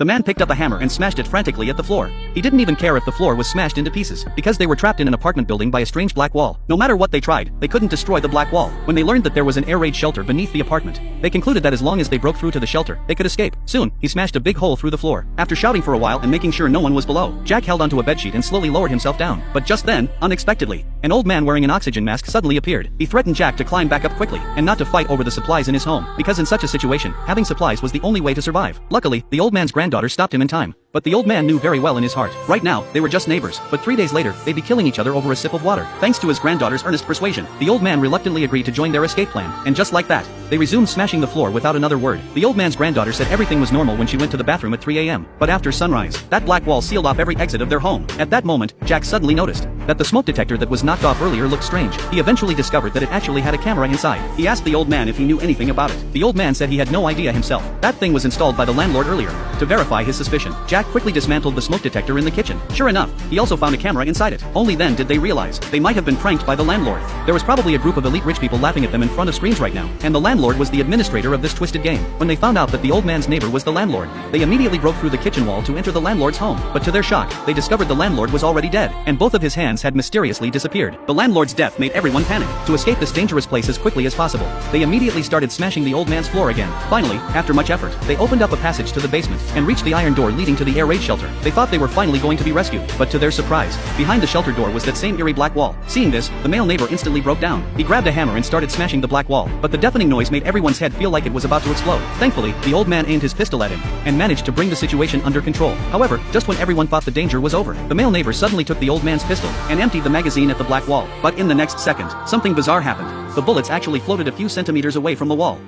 The man picked up a hammer and smashed it frantically at the floor. He didn't even care if the floor was smashed into pieces, because they were trapped in an apartment building by a strange black wall. No matter what they tried, they couldn't destroy the black wall. When they learned that there was an air raid shelter beneath the apartment, they concluded that as long as they broke through to the shelter, they could escape. Soon, he smashed a big hole through the floor. After shouting for a while and making sure no one was below, Jack held onto a bedsheet and slowly lowered himself down. But just then, unexpectedly, an old man wearing an oxygen mask suddenly appeared. He threatened Jack to climb back up quickly, and not to fight over the supplies in his home, because in such a situation, having supplies was the only way to survive. Luckily, the old man's granddaughter stopped him in time. But the old man knew very well in his heart, right now, they were just neighbors, but 3 days later, they'd be killing each other over a sip of water. Thanks to his granddaughter's earnest persuasion, the old man reluctantly agreed to join their escape plan, and just like that, they resumed smashing the floor without another word. The old man's granddaughter said everything was normal when she went to the bathroom at 3 a.m. But after sunrise, that black wall sealed off every exit of their home. At that moment, Jack suddenly noticed that the smoke detector that was knocked off earlier looked strange. He eventually discovered that it actually had a camera inside. He asked the old man if he knew anything about it. The old man said he had no idea himself. That thing was installed by the landlord earlier. To verify his suspicion, Jack quickly dismantled the smoke detector in the kitchen. Sure enough, he also found a camera inside it. Only then did they realize they might have been pranked by the landlord. There was probably a group of elite rich people laughing at them in front of screens right now, and the landlord was the administrator of this twisted game. When they found out that the old man's neighbor was the landlord, they immediately broke through the kitchen wall to enter the landlord's home. But to their shock, they discovered the landlord was already dead, and both of his hands had mysteriously disappeared. The landlord's death made everyone panic. To escape this dangerous place as quickly as possible, they immediately started smashing the old man's floor again. Finally, after much effort, they opened up a passage to the basement and reached the iron door leading to the air raid shelter. They thought they were finally going to be rescued, but to their surprise, behind the shelter door was that same eerie black wall. Seeing this, the male neighbor instantly broke down. He grabbed a hammer and started smashing the black wall, but the deafening noise made everyone's head feel like it was about to explode. Thankfully, the old man aimed his pistol at him and managed to bring the situation under control. However, just when everyone thought the danger was over, the male neighbor suddenly took the old man's pistol and emptied the magazine at the black wall. But in the next second, something bizarre happened. The bullets actually floated a few centimeters away from the wall.